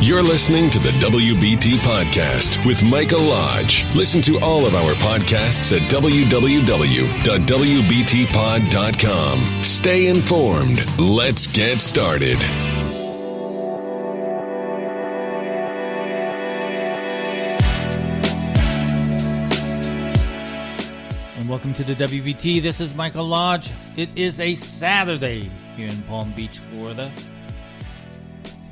You're listening to the WBT Podcast with Micah Lodge. Listen to all of our podcasts at www.wbtpod.com. Stay informed. Let's get started. And welcome to the WBT. This is Micah Lodge. It is a Saturday here in Palm Beach, Florida.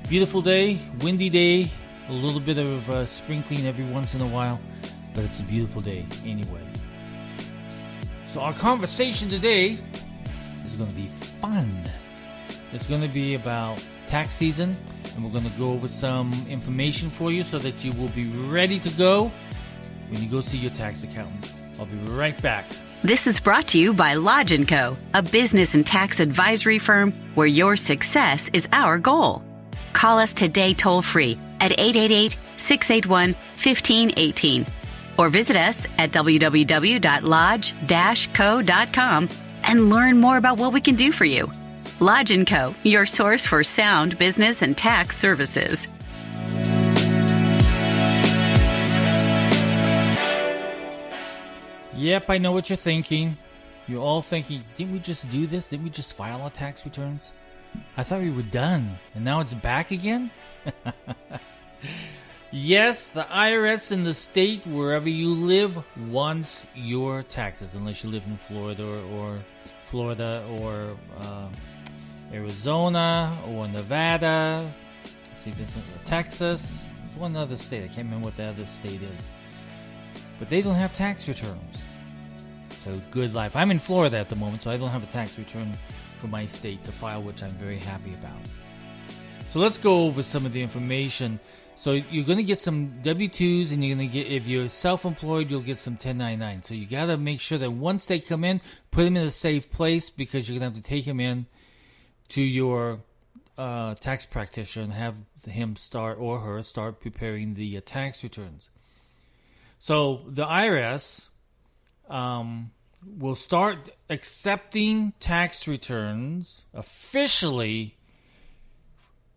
Beautiful day, windy day, a little bit of sprinkling every once in a while, but it's a beautiful day anyway. So our conversation today is going to be fun. It's going to be about tax season, and we're going to go over some information for you so that you will be ready to go when you go see your tax accountant. I'll be right back. This is brought to you by Lodge & Co., a business and tax advisory firm where your success is our goal. Call us today toll-free at 888-681-1518 or visit us at www.lodge-co.com and learn more about what we can do for you. Lodge & Co., your source for sound business and tax services. Yep, I know what you're thinking. You're all thinking, didn't we just do this? Didn't we just file our tax returns? I thought we were done, and now it's back again? Yes, the IRS in the state, wherever you live, wants your taxes, unless you live in Florida or Arizona or Nevada. See, this Texas. There's one other state. I can't remember what the other state is. But they don't have tax returns. So good life. I'm in Florida at the moment, so I don't have a tax return for my state to file, which I'm very happy about. So let's go over some of the information. So you're going to get some W-2s, and you're going to get, if you're self-employed, you'll get some 1099. So you got to make sure that once they come in, put them in a safe place, because you're going to have to take them in to your tax practitioner and have him start, or her start, preparing the tax returns. So the IRS will start accepting tax returns officially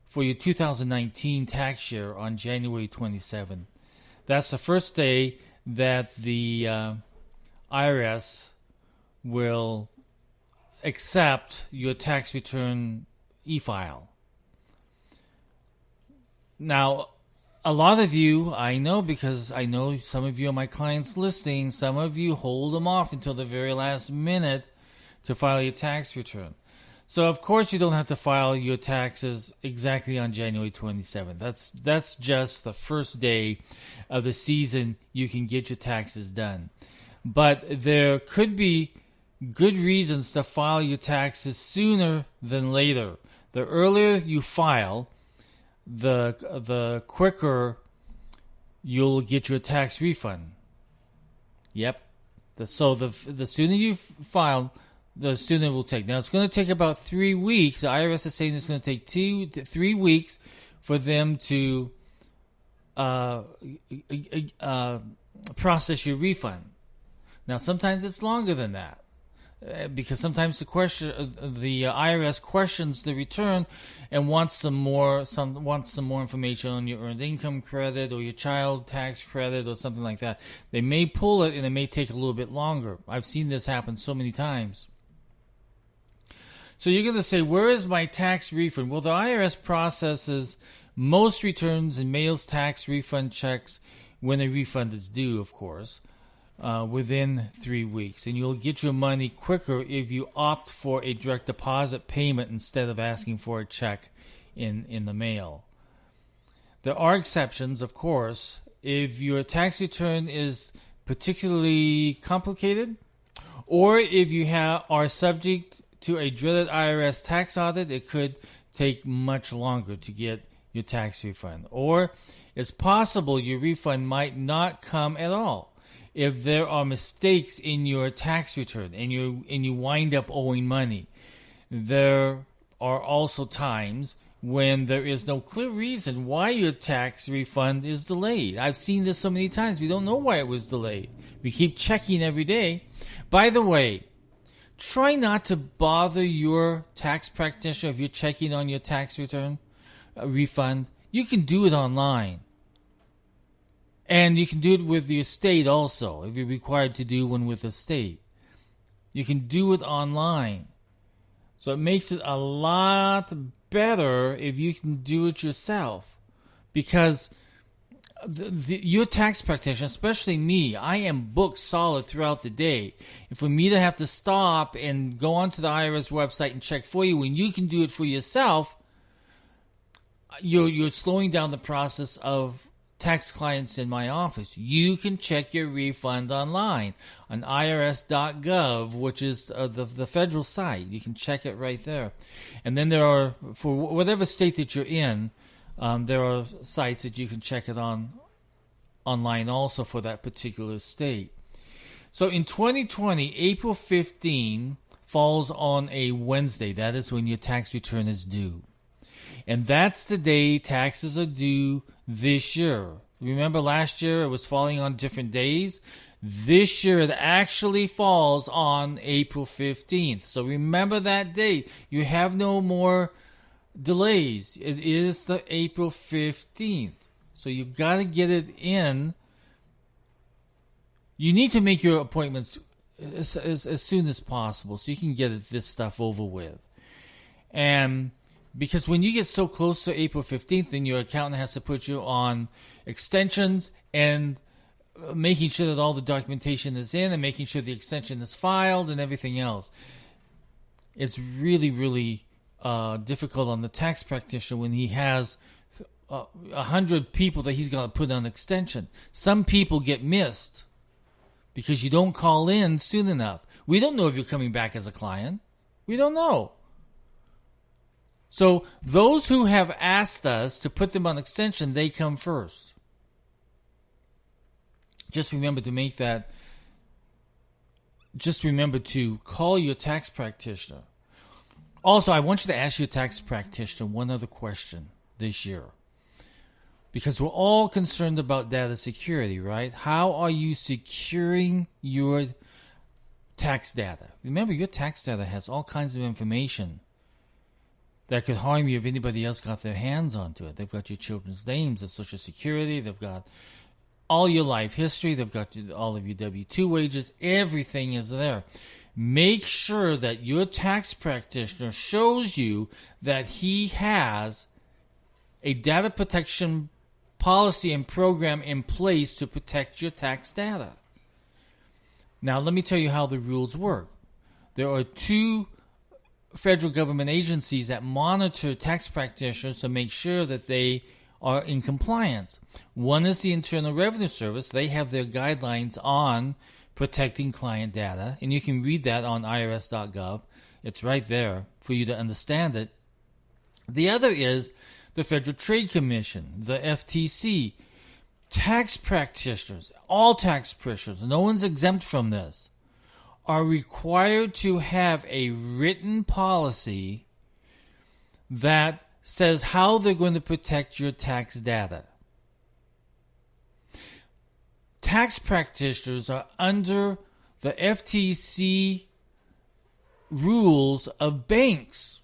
for your 2019 tax year on January 27. That's the first day that the IRS will accept your tax return e-file. Now, a lot of you, I know, because I know some of you are my clients listening, some of you hold them off until the very last minute to file your tax return. So, of course, you don't have to file your taxes exactly on January 27th. That's just the first day of the season you can get your taxes done. But there could be good reasons to file your taxes sooner than later. The earlier you file, the quicker you'll get your tax refund. Yep. So the sooner you file, the sooner it will take. Now, it's going to take about 3 weeks. The IRS is saying it's going to take 2 to 3 weeks for them to process your refund. Now, sometimes it's longer than that. Because sometimes the IRS questions the return and wants some more information on your earned income credit or your child tax credit or something like that. They may pull it, and it may take a little bit longer. I've seen this happen so many times. So you're going to say, where is my tax refund? Well, the IRS processes most returns and mails tax refund checks when a refund is due, of course. Within 3 weeks, and you'll get your money quicker if you opt for a direct deposit payment instead of asking for a check in the mail. There are exceptions, of course. If your tax return is particularly complicated, or if you are subject to a dreaded IRS tax audit, it could take much longer to get your tax refund. Or it's possible your refund might not come at all if there are mistakes in your tax return and you wind up owing money. There are also times when there is no clear reason why your tax refund is delayed. I've seen this so many times. We don't know why it was delayed. We keep checking every day. By the way, try not to bother your tax practitioner if you're checking on your tax return refund. you can do it online. And you can do it with your state also, if you're required to do one with a state. You can do it online. So it makes it a lot better if you can do it yourself. Because your tax practitioner, especially me, I am booked solid throughout the day. And for me to have to stop and go onto the IRS website and check for you when you can do it for yourself, you're slowing down the process of tax clients in my office. You can check your refund online on irs.gov, which is the federal site. You can check it right there. And then there are, for whatever state that you're in, there are sites that you can check it on online also for that particular state. So in 2020, April 15 falls on a Wednesday. That is when your tax return is due. And that's the day taxes are due this year. Remember last year it was falling on different days? This year it actually falls on April 15th. So remember that date. You have no more delays. It is the April 15th. So you've got to get it in. You need to make your appointments as soon as possible so you can get this stuff over with. And because when you get so close to April 15th, then your accountant has to put you on extensions and making sure that all the documentation is in and making sure the extension is filed and everything else. It's really, really difficult on the tax practitioner when he has 100 people that he's got to put on extension. Some people get missed because you don't call in soon enough. We don't know if you're coming back as a client. We don't know. So those who have asked us to put them on extension, they come first. Just remember to make that. Just remember to call your tax practitioner. Also, I want you to ask your tax practitioner one other question this year. Because we're all concerned about data security, right? How are you securing your tax data? Remember, your tax data has all kinds of information that could harm you if anybody else got their hands onto it. They've got your children's names, their Social Security, they've got all your life history, they've got all of your W-2 wages, everything is there. Make sure that your tax practitioner shows you that he has a data protection policy and program in place to protect your tax data. Now, let me tell you how the rules work. There are two federal government agencies that monitor tax practitioners to make sure that they are in compliance. One is the Internal Revenue Service. They have their guidelines on protecting client data, and you can read that on irs.gov. It's right there for you to understand it. The other is the Federal Trade Commission, the FTC. Tax practitioners, all tax practitioners, no one's exempt from this, are required to have a written policy that says how they're going to protect your tax data. Tax practitioners are under the FTC rules of banks.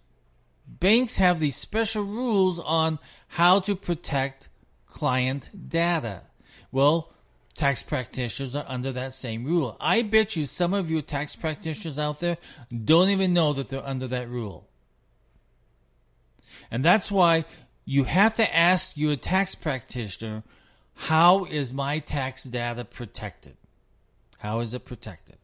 Banks have these special rules on how to protect client data. Well, tax practitioners are under that same rule. I bet you some of you tax practitioners out there don't even know that they're under that rule. And that's why you have to ask your tax practitioner, how is my tax data protected? How is it protected?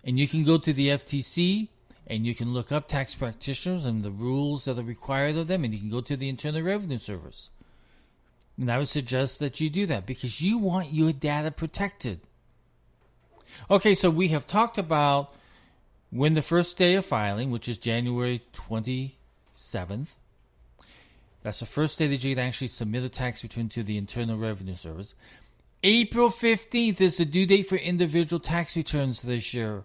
And you can go to the FTC and you can look up tax practitioners and the rules that are required of them, and you can go to the Internal Revenue Service. And I would suggest that you do that because you want your data protected. Okay, so we have talked about when the first day of filing, which is January 27th. That's the first day that you can actually submit a tax return to the Internal Revenue Service. April 15th is the due date for individual tax returns this year.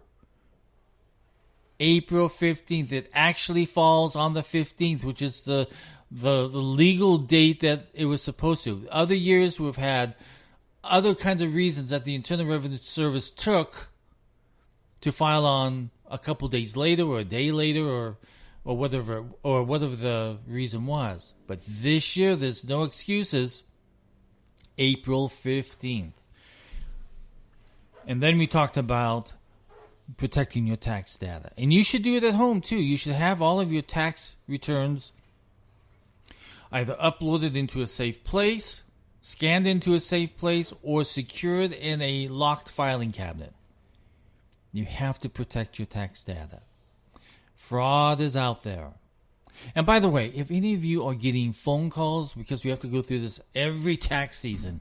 April 15th. It actually falls on the 15th, which is the legal date that it was supposed to. Other years we've had other kinds of reasons that the Internal Revenue Service took to file on a couple days later or a day later or or whatever the reason was. But this year, there's no excuses. April 15th. And then we talked about protecting your tax data. And you should do it at home, too. You should have all of your tax returns either uploaded into a safe place, scanned into a safe place, or secured in a locked filing cabinet. You have to protect your tax data. Fraud is out there. And by the way, if any of you are getting phone calls, because we have to go through this every tax season,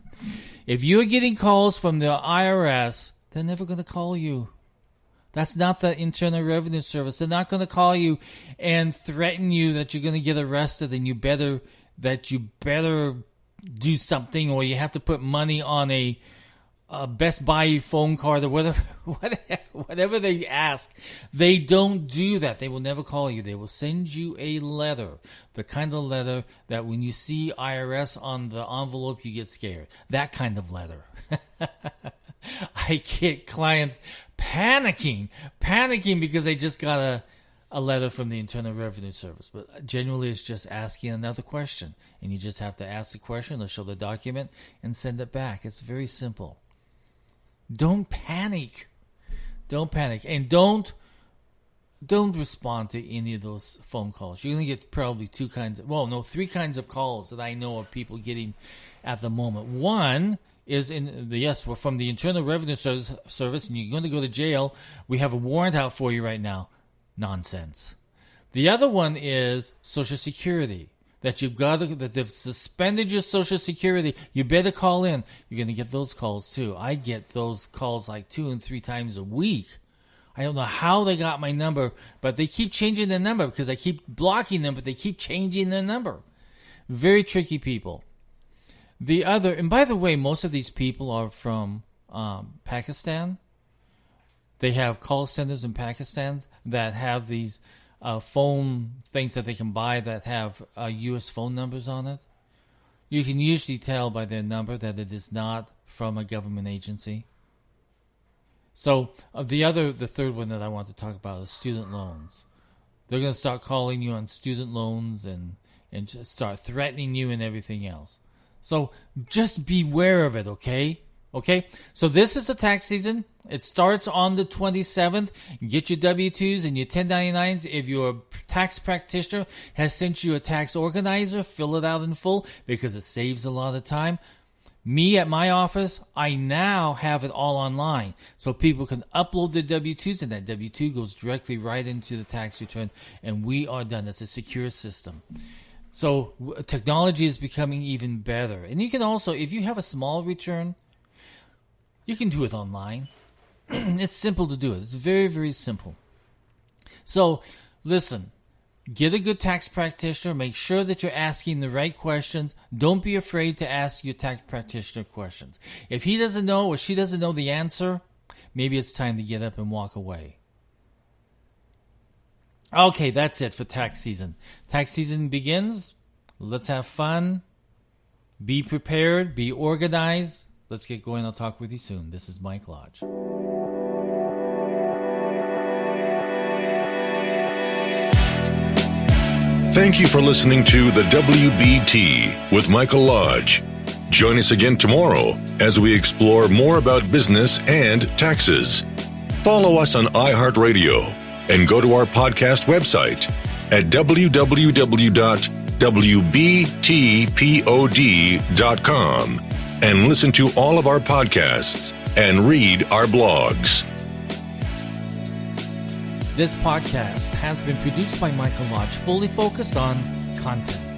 if you're getting calls from the IRS, they're never going to call you. That's not the Internal Revenue Service. They're not going to call you and threaten you that you're going to get arrested and you better do something, or you have to put money on a Best Buy phone card or whatever they ask. They don't do that. They will never call you. They will send you a letter, the kind of letter that when you see IRS on the envelope, you get scared. That kind of letter. I get clients panicking because they just got a letter from the Internal Revenue Service. But generally, it's just asking another question. And you just have to ask the question or show the document and send it back. It's very simple. Don't panic. And don't respond to any of those phone calls. You're going to get probably three kinds of calls that I know of people getting at the moment. One is we're from the Internal Revenue Service and you're going to go to jail. We have a warrant out for you right now. Nonsense. The other one is Social Security. That they've suspended your Social Security. You better call in. You're going to get those calls too. I get those calls like 2 and 3 times a week. I don't know how they got my number, but they keep changing their number because I keep blocking them, but they keep changing their number. Very tricky people. And by the way, most of these people are from Pakistan. They have call centers in Pakistan that have these phone things that they can buy that have U.S. phone numbers on it. You can usually tell by their number that it is not from a government agency. So the third one that I want to talk about is student loans. They're going to start calling you on student loans and just start threatening you and everything else. So just beware of it, okay? Okay, so this is the tax season. It starts on the 27th. Get your W-2s and your 1099s. If your tax practitioner has sent you a tax organizer, fill it out in full because it saves a lot of time. Me at my office, I now have it all online. So people can upload their W-2s and that W-2 goes directly right into the tax return and we are done. It's a secure system. So technology is becoming even better. And you can also, if you have a small return, you can do it online. It's simple to do it. It's very, very simple. So, listen, get a good tax practitioner. Make sure that you're asking the right questions. Don't be afraid to ask your tax practitioner questions. If he doesn't know or she doesn't know the answer, maybe it's time to get up and walk away. Okay, that's it for tax season. Tax season begins. Let's have fun. Be prepared. Be organized. Let's get going. I'll talk with you soon. This is Mike Lodge. Thank you for listening to the WBT with Michael Lodge. Join us again tomorrow as we explore more about business and taxes. Follow us on iHeartRadio and go to our podcast website at www.wbtpod.com. and listen to all of our podcasts and read our blogs. This podcast has been produced by Michael Lodge, fully focused on content.